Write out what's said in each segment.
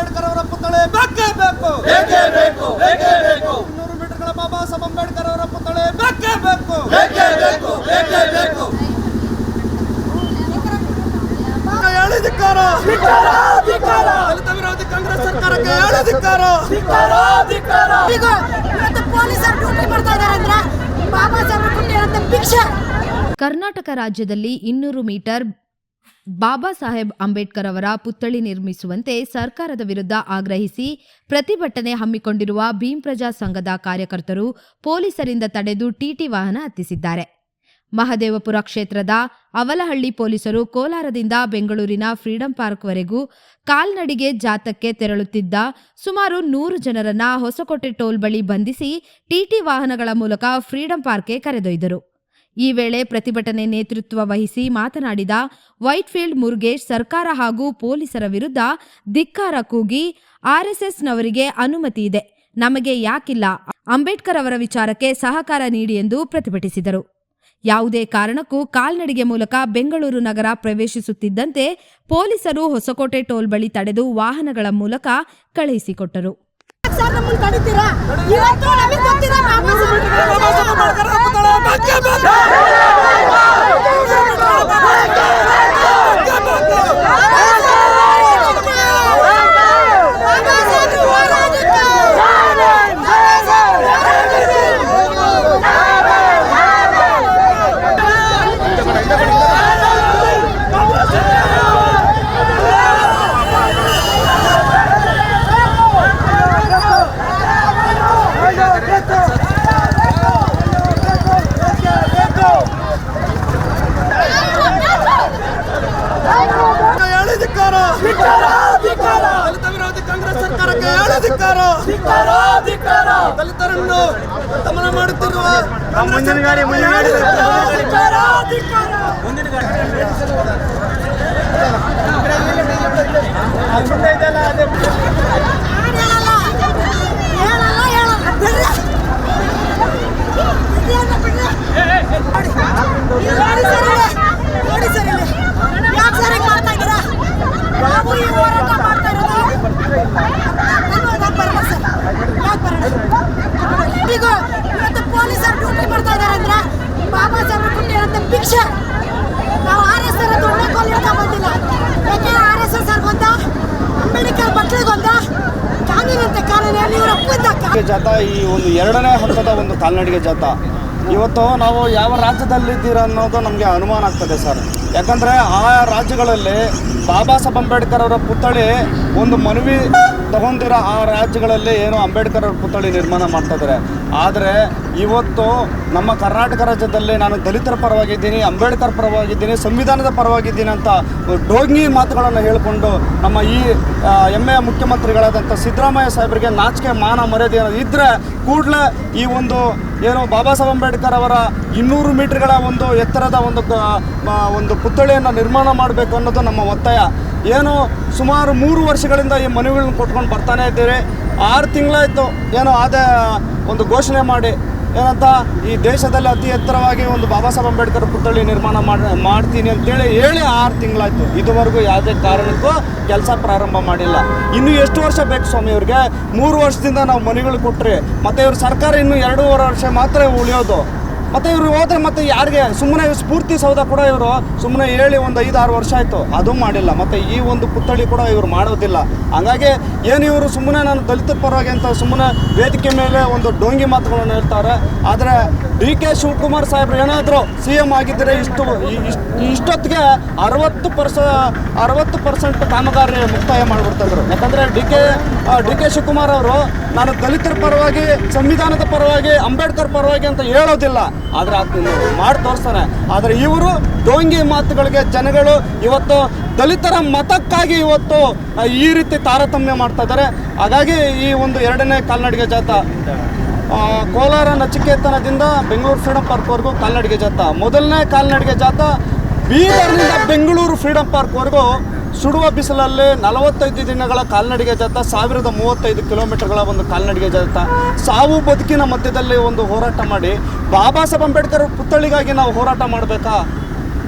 ಅಂಬೇಡ್ಕರ್ ಅವರ ಪುತ್ಥಳಿ ಬೇಕೇ ಬೇಕು, 200 ಮೀಟರ್ಗಳ ಬಾಬಾ ಸಾಹೇಬ್ ಅಂಬೇಡ್ಕರ್ ಅವರ ಪುತ್ಥಳಿ ಬೇಕೇ ಬೇಕು. ಹೇಳಿದಿಕ್ಕಾರ ದಲಿತ ವಿರೋಧಿ ಕಾಂಗ್ರೆಸ್ ಸರ್ಕಾರಕ್ಕೆ ಹೇಳಿದಿಕ್ಕಾರ. ಈಗ ಇವತ್ತು ಪೊಲೀಸರು ಡ್ಯೂಟಿ ಮಾಡ್ತಾ ಇದ್ದಾರೆ ಅಂದ್ರೆ ಬಾಬಾ ಸಾಹೇಬ್ ಕೊಟ್ಟಿರೋಂಥ ಭಿಕ್ಷೆ. ಕರ್ನಾಟಕ ರಾಜ್ಯದಲ್ಲಿ 200 ಮೀಟರ್ ಬಾಬಾ ಸಾಹೇಬ್ ಅಂಬೇಡ್ಕರ್ ಅವರ ಪುತ್ಥಳಿ ನಿರ್ಮಿಸುವಂತೆ ಸರ್ಕಾರದ ವಿರುದ್ಧ ಆಗ್ರಹಿಸಿ ಪ್ರತಿಭಟನೆ ಹಮ್ಮಿಕೊಂಡಿರುವ ಭೀಮ್ ಪ್ರಜಾ ಸಂಘದ ಕಾರ್ಯಕರ್ತರು ಪೊಲೀಸರಿಂದ ತಡೆದು ಟಿಟಿ ವಾಹನ ಹತ್ತಿಸಿದ್ದಾರೆ. ಮಹದೇವಪುರ ಕ್ಷೇತ್ರದ ಅವಲಹಳ್ಳಿ ಪೊಲೀಸರು ಕೋಲಾರದಿಂದ ಬೆಂಗಳೂರಿನ ಫ್ರೀಡಂ ಪಾರ್ಕ್ವರೆಗೂ ಕಾಲ್ನಡಿಗೆ ಜಾಥಾಕ್ಕೆ ತೆರಳುತ್ತಿದ್ದ ಸುಮಾರು 100 ಜನರನ್ನ ಹೊಸಕೋಟೆ ಟೋಲ್ ಬಳಿ ಬಂಧಿಸಿ ಟಿಟಿ ವಾಹನಗಳ ಮೂಲಕ ಫ್ರೀಡಂ ಪಾರ್ಕ್ಗೆ ಕರೆದೊಯ್ದರು. ಈ ವೇಳೆ ಪ್ರತಿಭಟನೆ ನೇತೃತ್ವ ವಹಿಸಿ ಮಾತನಾಡಿದ ವೈಟ್ಫೀಲ್ಡ್ ಮುರುಗೇಶ್, ಸರ್ಕಾರ ಹಾಗೂ ಪೊಲೀಸರ ವಿರುದ್ಧ ಧಿಕ್ಕಾರ ಕೂಗಿ ಆರ್ಎಸ್ಎಸ್ನವರಿಗೆ ಅನುಮತಿ ಇದೆ, ನಮಗೆ ಯಾಕಿಲ್ಲ, ಅಂಬೇಡ್ಕರ್ ಅವರ ವಿಚಾರಕ್ಕೆ ಸಹಕಾರ ನೀಡಿ ಎಂದು ಪ್ರತಿಭಟಿಸಿದರು. ಯಾವುದೇ ಕಾರಣಕ್ಕೂ ಕಾಲ್ನಡಿಗೆ ಮೂಲಕ ಬೆಂಗಳೂರು ನಗರ ಪ್ರವೇಶಿಸುತ್ತಿದ್ದಂತೆ ಪೊಲೀಸರು ಹೊಸಕೋಟೆ ಟೋಲ್ ಬಳಿ ತಡೆದು ವಾಹನಗಳ ಮೂಲಕ ಕಳುಹಿಸಿಕೊಟ್ಟರು. ದಲಿತ ವಿರೋಧಿ ಕಾಂಗ್ರೆಸ್ ಸರ್ಕಾರಕ್ಕೆ ಹೇಳಿದಿಕ್ಕಾರ. ದಲಿತರನ್ನು ದಮನ ಮಾಡುತ್ತಿರುವ ಈಗ ಇವತ್ತು ಪೊಲೀಸರು ಡ್ಯೂಟಿ ಮಾಡ್ತಾ ಇದ್ದಾರೆ ಅಂದ್ರೆ ಬಾಬಾ ಸಾಹೇಬ್ ಕೊಟ್ಟಿರೋಂಥ ಭಿಕ್ಷೆ. ನಾವು RSS ತೊಗೊಂಡು ಬಂದಿಲ್ಲ. ಯಾಕೆ RSS ಗೊಂದ ಅಂಬೇಡ್ಕರ್ ಮಕ್ಕಳಿಗೊಂದ ಕಾನೂನಂತೆ ಕಾನೂನಲ್ಲಿ ಇವರು ಒಪ್ಪಿದ್ದಕ್ಕ ಜಾಥಾ ಈ ಒಂದು 2ನೇ ಹಂತದ ಒಂದು ಕಾಲ್ನಡಿಗೆ ಜಾಥಾ. ಇವತ್ತು ನಾವು ಯಾವ ರಾಜ್ಯದಲ್ಲಿದ್ದೀರ ಅನ್ನೋದು ನಮಗೆ ಅನುಮಾನ ಆಗ್ತದೆ ಸರ್. ಯಾಕಂದರೆ ಆ ರಾಜ್ಯಗಳಲ್ಲಿ ಬಾಬಾ ಸಾಹೇಬ್ ಅಂಬೇಡ್ಕರ್ ಅವರ ಪುತ್ಥಳಿ ಒಂದು ಮನವಿ ತಗೊಂಡಿರೋ ಆ ರಾಜ್ಯಗಳಲ್ಲಿ ಏನು ಅಂಬೇಡ್ಕರ್ ಅವ್ರ ಪುತ್ಥಳಿ ನಿರ್ಮಾಣ ಮಾಡ್ತಾಯಿದ್ದಾರೆ. ಆದರೆ ಇವತ್ತು ನಮ್ಮ ಕರ್ನಾಟಕ ರಾಜ್ಯದಲ್ಲಿ ನಾನು ದಲಿತರ ಪರವಾಗಿದ್ದೀನಿ, ಅಂಬೇಡ್ಕರ್ ಪರವಾಗಿದ್ದೀನಿ, ಸಂವಿಧಾನದ ಪರವಾಗಿದ್ದೀನಿ ಅಂತ ಡೋಂಗಿ ಮಾತುಗಳನ್ನು ಹೇಳಿಕೊಂಡು ನಮ್ಮ ಈ ಹೆಮ್ಮೆಯ ಮುಖ್ಯಮಂತ್ರಿಗಳಾದಂಥ ಸಿದ್ದರಾಮಯ್ಯ ಸಾಹೇಬರಿಗೆ ನಾಚಿಕೆ ಮಾನ ಮರ್ಯಾದೆ ಏನಾದರೂ ಇದ್ದರೆ ಕೂಡಲೇ ಈ ಒಂದು ಏನು ಬಾಬಾ ಸಾಹೇಬ್ ಅಂಬೇಡ್ಕರ್ ಅವರ 200 ಮೀಟರ್ಗಳ ಒಂದು ಎತ್ತರದ ಒಂದು ಪುತ್ಥಳಿಯನ್ನು ನಿರ್ಮಾಣ ಮಾಡಬೇಕು ಅನ್ನೋದು ನಮ್ಮ ಒತ್ತಾಯ. ಏನು ಸುಮಾರು 3 ವರ್ಷಗಳಿಂದ ಈ ಮನವಿಗಳನ್ನ ಕೊಟ್ಕೊಂಡು ಬರ್ತಾನೆ ಇದ್ದೀವಿ. 6 ತಿಂಗಳಾಯಿತು ಏನೋ ಅದೇ ಒಂದು ಘೋಷಣೆ ಮಾಡಿ ಏನಂತ ಈ ದೇಶದಲ್ಲಿ ಅತಿ ಎತ್ತರವಾಗಿ ಒಂದು ಬಾಬಾ ಸಾಹೇಬ್ ಅಂಬೇಡ್ಕರ್ ಪುತ್ಥಳಿ ನಿರ್ಮಾಣ ಮಾಡ್ತೀನಿ ಅಂತೇಳಿ 6 ತಿಂಗಳಾಯಿತು. ಇದುವರೆಗೂ ಯಾವುದೇ ಕಾರಣಕ್ಕೂ ಕೆಲಸ ಪ್ರಾರಂಭ ಮಾಡಿಲ್ಲ. ಇನ್ನು ಎಷ್ಟು ವರ್ಷ ಬೇಕು ಸ್ವಾಮಿ ಇವ್ರಿಗೆ? 3 ವರ್ಷದಿಂದ ನಾವು ಮನೆಗಳು ಕೊಟ್ಟರೆ ಮತ್ತು ಇವ್ರ ಸರ್ಕಾರ ಇನ್ನೂ 2.5 ವರ್ಷ ಮಾತ್ರ ಉಳಿಯೋದು. ಮತ್ತು ಇವರು ಹೋದರೆ ಮತ್ತೆ ಯಾರಿಗೆ ಸುಮ್ಮನೆ ಸ್ಫೂರ್ತಿ ಸೌಧ ಕೂಡ ಇವರು ಸುಮ್ಮನೆ ಹೇಳಿ ಒಂದು 5-6 ವರ್ಷ ಆಯಿತು, ಅದು ಮಾಡಿಲ್ಲ. ಮತ್ತು ಈ ಒಂದು ಪುತ್ಥಳಿ ಕೂಡ ಇವರು ಮಾಡೋದಿಲ್ಲ. ಹಾಗಾಗಿ ಏನು ಇವರು ಸುಮ್ಮನೆ ನಾನು ದಲಿತರ ಪರವಾಗಿ ಅಂತ ಸುಮ್ಮನೆ ವೇದಿಕೆ ಮೇಲೆ ಒಂದು ಡೋಂಗಿ ಮಾತುಗಳನ್ನು ಹೇಳ್ತಾರೆ. ಆದರೆ DK ಶಿವಕುಮಾರ್ ಸಾಹೇಬ್ರು ಏನಾದರೂ CM ಆಗಿದ್ದರೆ ಇಷ್ಟೊತ್ತಿಗೆ 60% ಕಾಮಗಾರಿ ಮುಕ್ತಾಯ ಮಾಡಿಬಿಡ್ತಾಯಿದ್ರು. ಯಾಕಂದರೆ DK ಶಿವಕುಮಾರ್ ಅವರು ನಾನು ದಲಿತರ ಪರವಾಗಿ, ಸಂವಿಧಾನದ ಪರವಾಗಿ, ಅಂಬೇಡ್ಕರ್ ಪರವಾಗಿ ಅಂತ ಹೇಳೋದಿಲ್ಲ, ಆದರೆ ಅದನ್ನು ಮಾಡಿ ತೋರಿಸ್ತಾನೆ. ಆದರೆ ಇವರು ಡೋಂಗಿ ಮಾತುಗಳಿಗೆ ಜನಗಳು ಇವತ್ತು ದಲಿತರ ಮತಕ್ಕಾಗಿ ಇವತ್ತು ಈ ರೀತಿ ತಾರತಮ್ಯ ಮಾಡ್ತಾ ಇದ್ದಾರೆ. ಹಾಗಾಗಿ ಈ ಒಂದು 2ನೇ ಕಾಲ್ನಡಿಗೆ ಜಾಥಾ ಕೋಲಾರ ನಚಿಕೇತನದಿಂದ ಬೆಂಗಳೂರು ಫ್ರೀಡಂ ಪಾರ್ಕ್ವರೆಗೂ ಕಾಲ್ನಡಿಗೆ ಜಾಥಾ. ಮೊದಲನೇ ಕಾಲ್ನಡಿಗೆ ಜಾಥಾ ಬೀದರ್ನಿಂದ ಬೆಂಗಳೂರು ಫ್ರೀಡಂ ಪಾರ್ಕ್ವರೆಗೂ ಸುಡುವ ಬಿಸಿಲಲ್ಲಿ 45 ದಿನಗಳ ಕಾಲ್ನಡಿಗೆ ಜಾಥಾ, 1035 ಕಿಲೋಮೀಟರ್ಗಳ ಒಂದು ಕಾಲ್ನಡಿಗೆ ಜಾಥಾ. ಸಾವು ಬದುಕಿನ ಮಧ್ಯದಲ್ಲಿ ಒಂದು ಹೋರಾಟ ಮಾಡಿ ಬಾಬಾ ಸಾಹೇಬ್ ಅಂಬೇಡ್ಕರ್ ಪುತ್ಥಳಿಗಾಗಿ ನಾವು ಹೋರಾಟ ಮಾಡಬೇಕಾ?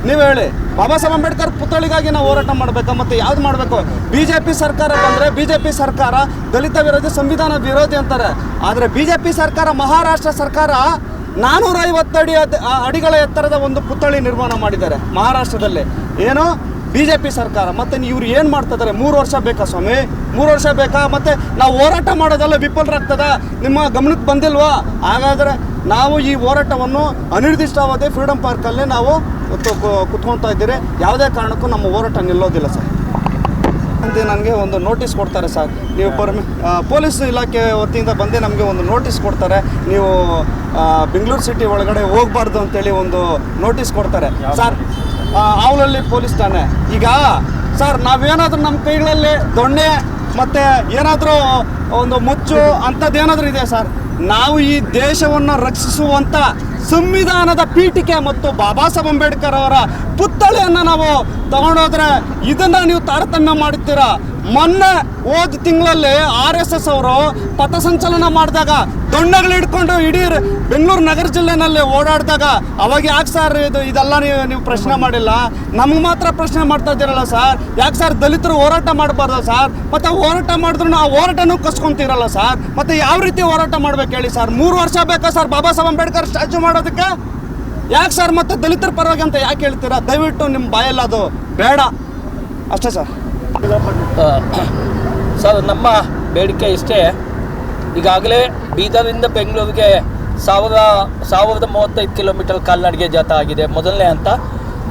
ನೀವು ಹೇಳಿ, ಬಾಬಾ ಸಾಹೇಬ್ ಅಂಬೇಡ್ಕರ್ ಪುತ್ಥಳಿಗಾಗಿ ನಾವು ಹೋರಾಟ ಮಾಡಬೇಕಾ? ಮತ್ತು ಯಾವ್ದು ಮಾಡಬೇಕು? BJP ಸರ್ಕಾರ ಬಂದರೆ BJP ಸರ್ಕಾರ ದಲಿತ ವಿರೋಧಿ, ಸಂವಿಧಾನ ವಿರೋಧಿ ಅಂತಾರೆ. ಆದರೆ BJP ಸರ್ಕಾರ, ಮಹಾರಾಷ್ಟ್ರ ಸರ್ಕಾರ 450 ಅಡಿಗಳ ಎತ್ತರದ ಒಂದು ಪುತ್ಥಳಿ ನಿರ್ಮಾಣ ಮಾಡಿದ್ದಾರೆ ಮಹಾರಾಷ್ಟ್ರದಲ್ಲಿ. ಏನು BJP ಸರ್ಕಾರ. ಮತ್ತು ಇವ್ರು ಏನು ಮಾಡ್ತಿದ್ದಾರೆ? 3 ವರ್ಷ ಬೇಕಾ ಸ್ವಾಮಿ? 3 ವರ್ಷ ಬೇಕಾ? ಮತ್ತು ನಾವು ಹೋರಾಟ ಮಾಡೋದೆಲ್ಲ ವಿಫಲರಾಗ್ತದ? ನಿಮ್ಮ ಗಮನಕ್ಕೆ ಬಂದಿಲ್ವಾ? ಹಾಗಾದರೆ ನಾವು ಈ ಹೋರಾಟವನ್ನು ಅನಿರ್ದಿಷ್ಟಾವಧಿ ಫ್ರೀಡಮ್ ಪಾರ್ಕಲ್ಲಿ ನಾವು ಕುತ್ಕೊಳ್ತಾ ಇದ್ದೀರಿ. ಯಾವುದೇ ಕಾರಣಕ್ಕೂ ನಮ್ಮ ಹೋರಾಟ ನಿಲ್ಲೋದಿಲ್ಲ ಸರ್. ನನಗೆ ಒಂದು ನೋಟಿಸ್ ಕೊಡ್ತಾರೆ ಸರ್. ನೀವು ಪೊಲೀಸ್ ಇಲಾಖೆ ವತಿಯಿಂದ ಬಂದು ನಮಗೆ ಒಂದು ನೋಟಿಸ್ ಕೊಡ್ತಾರೆ. ನೀವು ಬೆಂಗಳೂರು ಸಿಟಿ ಒಳಗಡೆ ಹೋಗಬಾರ್ದು ಅಂತೇಳಿ ಒಂದು ನೋಟಿಸ್ ಕೊಡ್ತಾರೆ ಸರ್. ಅವಳಲ್ಲಿ ಪೊಲೀಸ್ ಠಾಣೆ. ಈಗ ಸರ್, ನಾವೇನಾದರೂ ನಮ್ಮ ಕೈಗಳಲ್ಲಿ ದೊಣ್ಣೆ ಮತ್ತು ಏನಾದರೂ ಒಂದು ಮುಚ್ಚು ಅಂಥದ್ದೇನಾದರೂ ಇದೆ ಸರ್? ನಾವು ಈ ದೇಶವನ್ನು ರಕ್ಷಿಸುವಂಥ ಸಂವಿಧಾನದ ಪೀಠಿಕೆ ಮತ್ತು ಬಾಬಾ ಸಾಹೇಬ್ ಅಂಬೇಡ್ಕರ್ ಅವರ ಪುತ್ಥಳಿಯನ್ನು ನಾವು ತಗೊಂಡೋದ್ರೆ ಇದನ್ನು ನೀವು ತಾರತಮ್ಯ ಮಾಡುತ್ತೀರಾ? ಮೊನ್ನೆ ಹೋದ ತಿಂಗಳಲ್ಲಿ RSS ಅವರು ಪಥಸಂಚಲನ ಮಾಡಿದಾಗ ದೊಣ್ಣೆಗಳು ಹಿಡ್ಕೊಂಡು ಇಡೀ ಬೆಂಗಳೂರು ನಗರ ಜಿಲ್ಲೆನಲ್ಲಿ ಓಡಾಡಿದಾಗ ಅವಾಗ ಯಾಕೆ ಸರ್ ಇದೆಲ್ಲ ನೀವು ಪ್ರಶ್ನೆ ಮಾಡಿಲ್ಲ? ನಮ್ಗೆ ಮಾತ್ರ ಪ್ರಶ್ನೆ ಮಾಡ್ತಾ ಇದ್ದೀರಲ್ಲ ಸರ್. ಯಾಕೆ ಸರ್ ದಲಿತರು ಹೋರಾಟ ಮಾಡಬಾರ್ದ ಸರ್? ಮತ್ತು ಹೋರಾಟ ಮಾಡಿದ್ರು ಆ ಹೋರಾಟನೂ ಕಸ್ಕೊಂತೀರಲ್ಲ ಸರ್. ಮತ್ತು ಯಾವ ರೀತಿ ಹೋರಾಟ ಮಾಡ್ಬೇಕು ಹೇಳಿ ಸರ್? 3 ವರ್ಷ ಬೇಕಾ ಸರ್ ಬಾಬಾ ಸಾಹೇಬ್ ಅಂಬೇಡ್ಕರ್ ಸ್ಟ್ಯಾಚು ಮಾಡೋದಕ್ಕೆ? ಯಾಕೆ ಸರ್ ಮತ್ತೆ ದಲಿತರ ಪರವಾಗಿ ಅಂತ ಯಾಕೆ ಹೇಳ್ತೀರಾ? ದಯವಿಟ್ಟು ನಿಮ್ಮ ಬಾಯಲ್ಲಿ ಅದು ಬೇಡ ಅಷ್ಟೇ ಸರ್. ಸರ್, ನಮ್ಮ ಬೇಡಿಕೆ ಇಷ್ಟೇ. ಈಗಾಗಲೇ ಬೀದರಿಂದ ಬೆಂಗಳೂರಿಗೆ 1035 ಕಿಲೋಮೀಟರ್ ಕಾಲ್ನಡಿಗೆ ಜಾಥಾ ಆಗಿದೆ, ಮೊದಲನೇ ಹಂತ.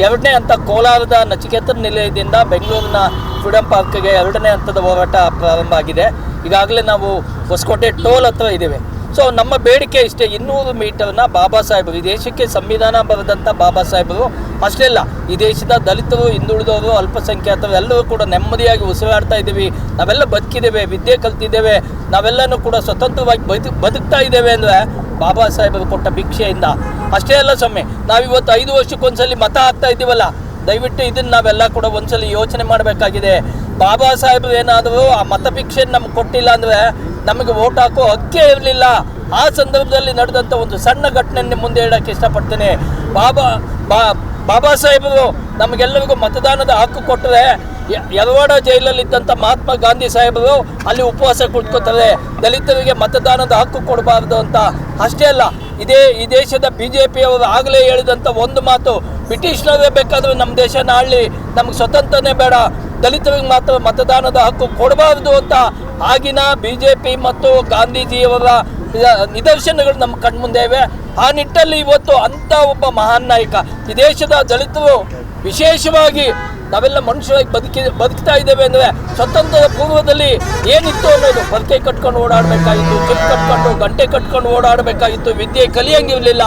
ಎರಡನೇ ಹಂತ ಕೋಲಾರದ ನಚಿಕೇತನ ನಿಲಯದಿಂದ ಬೆಂಗಳೂರಿನ ಫ್ರೀಡಮ್ ಪಾರ್ಕ್ಗೆ 2ನೇ ಹಂತದ ಹೋರಾಟ ಪ್ರಾರಂಭ ಆಗಿದೆ. ಈಗಾಗಲೇ ನಾವು ಹೊಸಕೋಟೆ ಟೋಲ್ ಹತ್ರ ಇದ್ದೇವೆ. ಸೊ ನಮ್ಮ ಬೇಡಿಕೆ ಇಷ್ಟೇ, 200 ಮೀಟರ್ನ ಬಾಬಾ ಸಾಹೇಬರು, ಈ ದೇಶಕ್ಕೆ ಸಂವಿಧಾನ ಬರೆದಂಥ ಬಾಬಾ ಸಾಹೇಬರು ಅಷ್ಟೇ ಅಲ್ಲ, ಈ ದೇಶದ ದಲಿತರು, ಹಿಂದುಳಿದವರು, ಅಲ್ಪಸಂಖ್ಯಾತರು ಎಲ್ಲರೂ ಕೂಡ ನೆಮ್ಮದಿಯಾಗಿ ಉಸಿರಾಡ್ತಾ ಇದ್ದೀವಿ, ನಾವೆಲ್ಲ ಬದುಕಿದ್ದೇವೆ, ವಿದ್ಯೆ ಕಲ್ತಿದ್ದೇವೆ, ನಾವೆಲ್ಲನೂ ಕೂಡ ಸ್ವತಂತ್ರವಾಗಿ ಬದುಕ್ತಾ ಇದ್ದೇವೆ ಅಂದರೆ ಬಾಬಾ ಸಾಹೇಬರು ಕೊಟ್ಟ ಭಿಕ್ಷೆಯಿಂದ. ಅಷ್ಟೇ ಅಲ್ಲ ಸ್ವಾಮಿ, ನಾವಿವತ್ತು 5 ವರ್ಷಕ್ಕೊಂದ್ಸಲಿ ಮತ ಹಾಕ್ತಾ ಇದ್ದೀವಲ್ಲ, ದಯವಿಟ್ಟು ಇದನ್ನು ನಾವೆಲ್ಲ ಕೂಡ ಒಂದ್ಸಲಿ ಯೋಚನೆ ಮಾಡಬೇಕಾಗಿದೆ. ಬಾಬಾ ಸಾಹೇಬರು ಏನಾದರೂ ಆ ಮತಭಿಕ್ಷೆ ನಮ್ಗೆ ಕೊಟ್ಟಿಲ್ಲ ಅಂದರೆ ನಮಗೆ ವೋಟ್ ಹಾಕೋ ಹಕ್ಕೇ ಇರಲಿಲ್ಲ. ಆ ಸಂದರ್ಭದಲ್ಲಿ ನಡೆದಂಥ ಒಂದು ಸಣ್ಣ ಘಟನೆಯನ್ನು ಮುಂದೆ ಹೇಳೋಕ್ಕೆ ಇಷ್ಟಪಡ್ತೇನೆ. ಬಾಬಾ ಸಾಹೇಬರು ನಮಗೆಲ್ಲರಿಗೂ ಮತದಾನದ ಹಕ್ಕು ಕೊಟ್ಟರೆ, ಯರವಾಡ ಜೈಲಲ್ಲಿದ್ದಂಥ ಮಹಾತ್ಮ ಗಾಂಧಿ ಸಾಹೇಬರು ಅಲ್ಲಿ ಉಪವಾಸ ಕುಳಿತುಕೊತಾರೆ, ದಲಿತರಿಗೆ ಮತದಾನದ ಹಕ್ಕು ಕೊಡಬಾರ್ದು ಅಂತ. ಅಷ್ಟೇ ಅಲ್ಲ, ಈ ದೇಶದ BJP ಅವರು ಆಗಲೇ ಹೇಳಿದಂಥ ಒಂದು ಮಾತು, ಬ್ರಿಟಿಷ್ನವರೇ ಬೇಕಾದರೂ ನಮ್ಮ ದೇಶನ ಆಳಲಿ, ನಮಗೆ ಸ್ವತಂತ್ರನೇ ಬೇಡ, ದಲಿತರಿಗೆ ಮಾತ್ರ ಮತದಾನದ ಹಕ್ಕು ಕೊಡಬಾರ್ದು ಅಂತ ಆಗಿನ BJP ಮತ್ತು ಗಾಂಧೀಜಿಯವರ ನಿದರ್ಶನಗಳು ನಮ್ಮ ಕಣ್ಮುಂದೆ ಇವೆ. ಆ ನಿಟ್ಟಲ್ಲಿ ಇವತ್ತು ಅಂಥ ಒಬ್ಬ ಮಹಾನ್ ನಾಯಕ, ಈ ದೇಶದ ದಲಿತರು ವಿಶೇಷವಾಗಿ ನಾವೆಲ್ಲ ಮನುಷ್ಯರಾಗಿ ಬದುಕ್ತಾ ಇದ್ದೇವೆ ಅಂದರೆ ಸ್ವತಂತ್ರದ ಪೂರ್ವದಲ್ಲಿ ಏನಿತ್ತು ಅನ್ನೋದು, ಪರ್ಕೆ ಕಟ್ಕೊಂಡು ಓಡಾಡಬೇಕಾಗಿತ್ತು, ಚಿಪ್ ಕಟ್ಕೊಂಡು ಗಂಟೆ ಕಟ್ಕೊಂಡು ಓಡಾಡಬೇಕಾಗಿತ್ತು, ವಿದ್ಯೆ ಕಲಿಯಂಗಿರಲಿಲ್ಲ.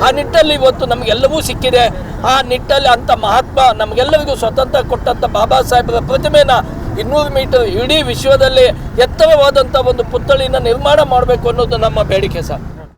ಆ ನಿಟ್ಟಲ್ಲಿ ಇವತ್ತು ನಮಗೆಲ್ಲವೂ ಸಿಕ್ಕಿದೆ. ಆ ನಿಟ್ಟಲ್ಲಿ ಅಂಥ ಮಹಾತ್ಮ ನಮಗೆಲ್ಲರಿಗೂ ಸ್ವತಂತ್ರ ಕೊಟ್ಟಂಥ ಬಾಬಾ ಸಾಹೇಬರ ಪ್ರತಿಮೆನ 200 ಮೀಟರ್ ಇಡೀ ವಿಶ್ವದಲ್ಲಿ ಎತ್ತರವಾದಂಥ ಒಂದು ಪುತ್ಥಳಿನ ನಿರ್ಮಾಣ ಮಾಡಬೇಕು ಅನ್ನೋದು ನಮ್ಮ ಬೇಡಿಕೆ ಸರ್.